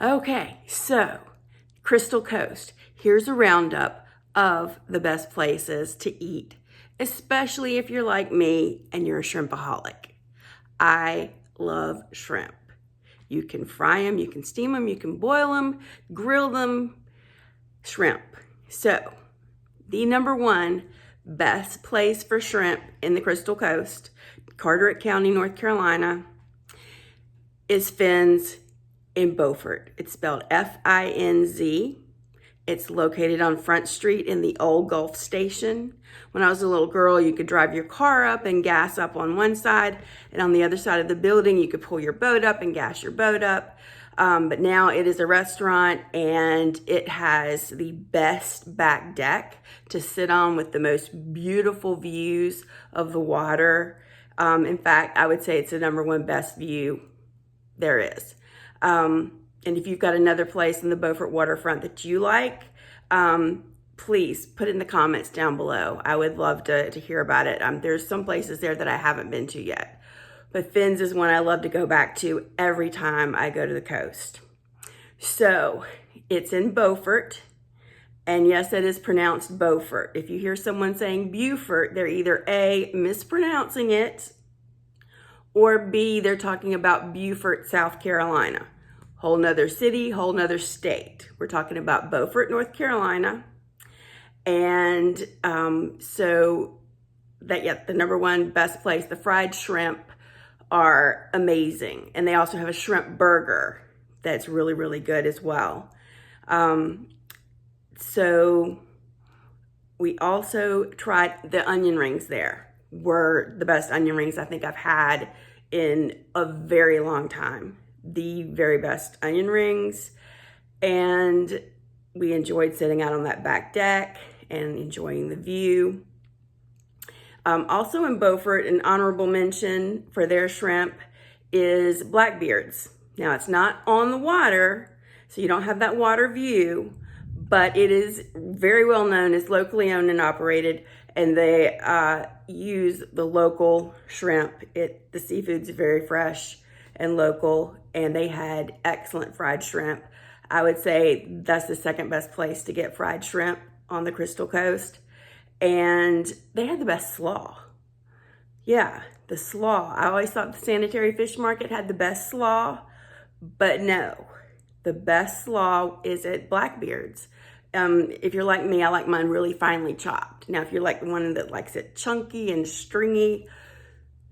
Okay, so Crystal Coast. Here's a roundup of the best places to eat, especially if you're like me and you're a shrimpaholic. I love shrimp. You can fry them, you can steam them, you can boil them, grill them, shrimp. So, the number one best place for shrimp in the Crystal Coast, Carteret County, North Carolina, is Finn's in Beaufort. It's spelled F-I-N-Z. It's located on Front Street in the old Gulf Station. When I was a little girl, you could drive your car up and gas up on one side, and on the other side of the building, you could pull your boat up and gas your boat up. But now it is a restaurant, and it has the best back deck to sit on with the most beautiful views of the water. In fact, I would say it's the number one best view there is. And if you've got another place in the Beaufort waterfront that you like, please put it in the comments down below. I would love to hear about it. There's some places there that I haven't been to yet, but Finn's is one I love to go back to every time I go to the coast. So it's in Beaufort, and yes, it is pronounced Beaufort. If you hear someone saying Beaufort, they're either A, mispronouncing it, or B, they're talking about Beaufort, South Carolina. Whole nother city, whole nother state. We're talking about Beaufort, North Carolina. And so the number one best place, the fried shrimp are amazing. And they also have a shrimp burger that's really, really good as well. So we also tried the onion rings there. Were the best onion rings I think I've had in a very long time. The very best onion rings, and we enjoyed sitting out on that back deck and enjoying the view. Also in Beaufort, an honorable mention for their shrimp is Blackbeard's. Now it's not on the water, so you don't have that water view, but it is very well known, as locally owned and operated, and they use the local shrimp. The seafood's very fresh and local, and they had excellent fried shrimp. I would say that's the second best place to get fried shrimp on the Crystal Coast. And they had the best slaw. Yeah, the slaw. I always thought the Sanitary Fish Market had the best slaw, but no, the best slaw is at Blackbeard's. If you're like me, I like mine really finely chopped. Now, if you're like the one that likes it chunky and stringy,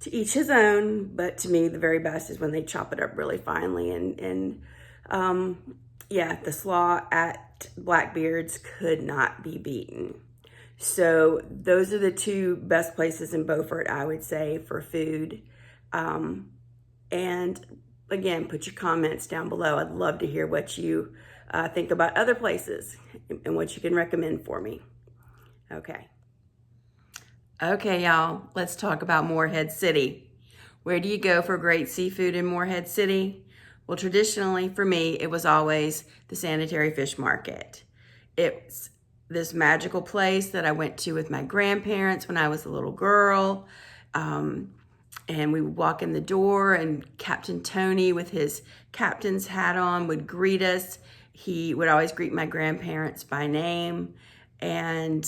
to each his own, but to me, the very best is when they chop it up really finely. Yeah, the slaw at Blackbeard's could not be beaten. So those are the two best places in Beaufort, I would say, for food. And again, put your comments down below. I'd love to hear what you think about other places and what you can recommend for me. Okay, y'all, let's talk about Morehead City. Where do you go for great seafood in Morehead City? Well, traditionally for me, it was always the Sanitary Fish Market. It's this magical place that I went to with my grandparents when I was a little girl. And we would walk in the door, and Captain Tony, with his captain's hat on, would greet us. He would always greet my grandparents by name. And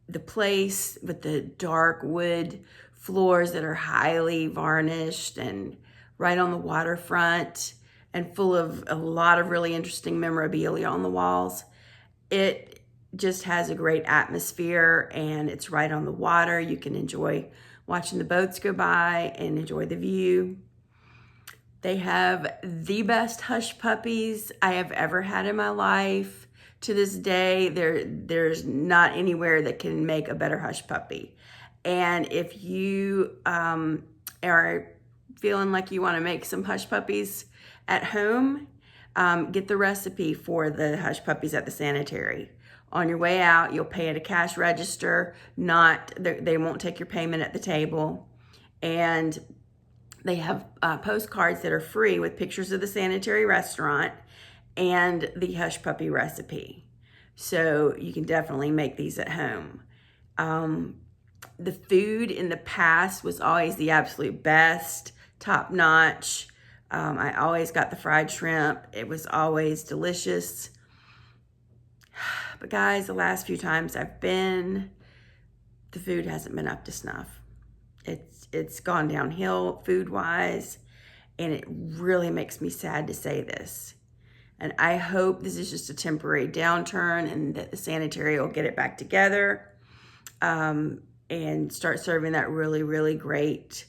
the place with the dark wood floors that are highly varnished and right on the waterfront and full of a lot of really interesting memorabilia on the walls. It just has a great atmosphere, and it's right on the water. You can enjoy watching the boats go by and enjoy the view. They have the best hush puppies I have ever had in my life. To this day, there's not anywhere that can make a better hush puppy. And if you are feeling like you want to make some hush puppies at home, get the recipe for the hush puppies at the sanitary. On your way out, you'll pay at a cash register. They won't take your payment at the table. And they have postcards that are free with pictures of the sanitary restaurant and the hush puppy recipe. So you can definitely make these at home. The food in the past was always the absolute best, top notch. I always got the fried shrimp. It was always delicious. But guys, the last few times I've been, the food hasn't been up to snuff. It's gone downhill food-wise, and it really makes me sad to say this. And I hope this is just a temporary downturn and that the sanitary will get it back together and start serving that really, really great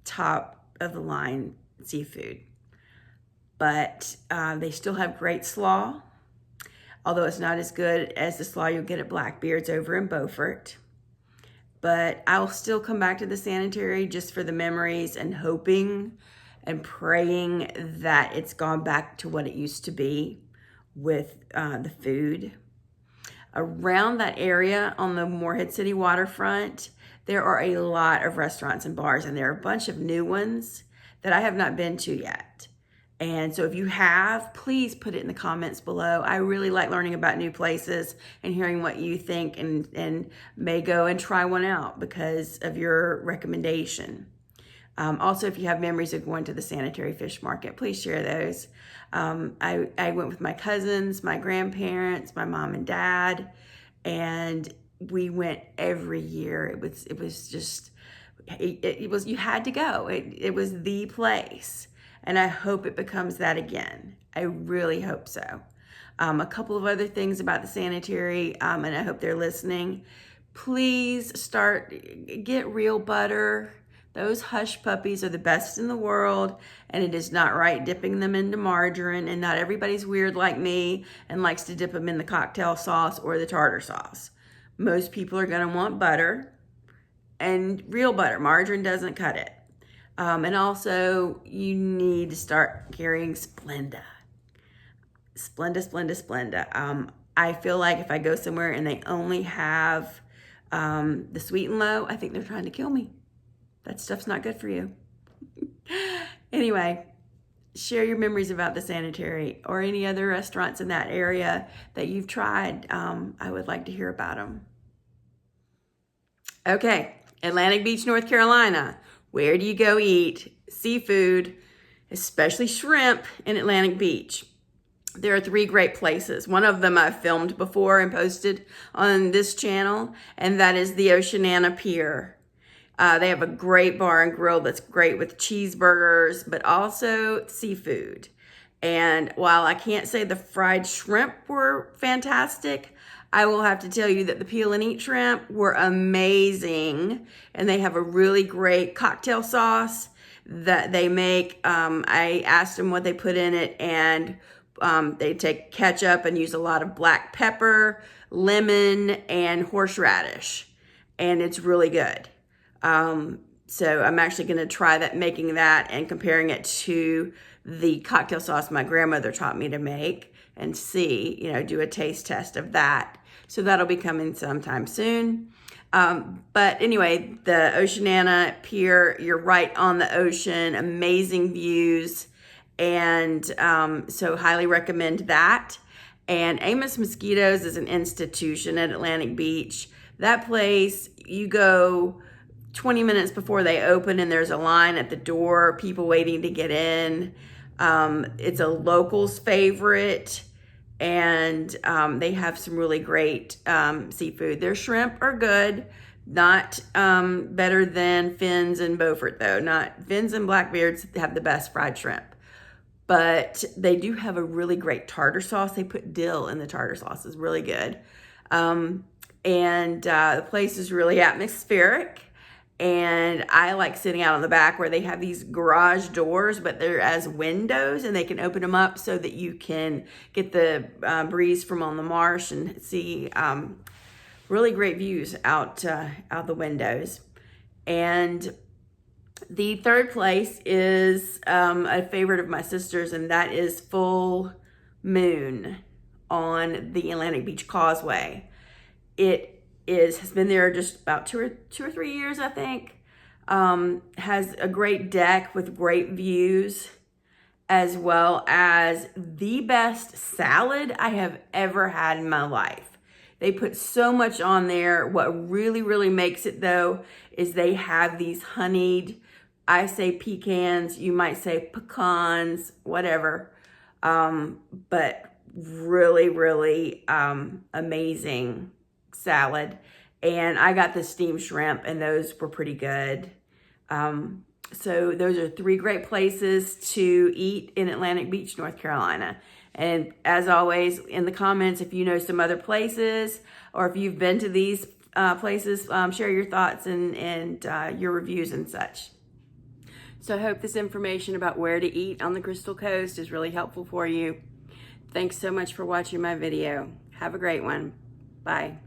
top of the line seafood. But they still have great slaw, although it's not as good as the slaw you'll get at Blackbeard's over in Beaufort. But I'll still come back to the sanitary just for the memories and hoping and praying that it's gone back to what it used to be with the food. Around that area on the Morehead City waterfront, there are a lot of restaurants and bars, and there are a bunch of new ones that I have not been to yet. And so if you have, please put it in the comments below. I really like learning about new places and hearing what you think, and may go and try one out because of your recommendation. Also, if you have memories of going to the sanitary fish market, please share those. I went with my cousins, my grandparents, my mom and dad, and we went every year. It was you had to go. It was the place. And I hope it becomes that again. I really hope so. A couple of other things about the sanitary, and I hope they're listening. Please get real butter. Those hush puppies are the best in the world, and it is not right dipping them into margarine, and not everybody's weird like me and likes to dip them in the cocktail sauce or the tartar sauce. Most people are gonna want butter, and real butter. Margarine doesn't cut it. And also, you need to start carrying Splenda. Splenda. I feel like if I go somewhere and they only have the sweet and low, I think they're trying to kill me. That stuff's not good for you. Anyway, share your memories about the sanitary or any other restaurants in that area that you've tried. I would like to hear about them. Okay, Atlantic Beach, North Carolina. Where do you go eat seafood, especially shrimp, in Atlantic Beach? There are 3 great places. One of them I've filmed before and posted on this channel, and that is the Oceanana Pier. They have a great bar and grill that's great with cheeseburgers, but also seafood. And while I can't say the fried shrimp were fantastic, I will have to tell you that the peel and eat shrimp were amazing. And they have a really great cocktail sauce that they make. I asked them what they put in it, and they take ketchup and use a lot of black pepper, lemon, and horseradish. And it's really good. So I'm actually going to try making that and comparing it to the cocktail sauce my grandmother taught me to make and see, do a taste test of that. So that'll be coming sometime soon. But anyway, the Oceanana Pier, you're right on the ocean, amazing views. And so highly recommend that. And Amos Mosquitoes is an institution at Atlantic Beach. That place, you go 20 minutes before they open and there's a line at the door, people waiting to get in. It's a local's favorite, and they have some really great seafood. Their shrimp are good, not better than Finn's and Beaufort though. Not Finn's and Blackbeard's have the best fried shrimp. But they do have a really great tartar sauce. They put dill in the tartar sauce. It's really good. The place is really atmospheric. And I like sitting out on the back where they have these garage doors, but they're as windows, and they can open them up so that you can get the breeze from on the marsh and see really great views out the windows. And the third place is a favorite of my sister's, and that is Full Moon on the Atlantic Beach Causeway. It has been there just about two or 3 years, I think. Has a great deck with great views, as well as the best salad I have ever had in my life. They put so much on there. What really, really makes it though is they have these honeyed I say pecans, you might say pecans, whatever. But really, really amazing salad. And I got the steamed shrimp, and those were pretty good. So those are 3 great places to eat in Atlantic Beach, North Carolina. And as always, in the comments, if you know some other places or if you've been to these places, share your thoughts and your reviews and such. So I hope this information about where to eat on the Crystal Coast is really helpful for you. Thanks so much for watching my video. Have a great one. Bye.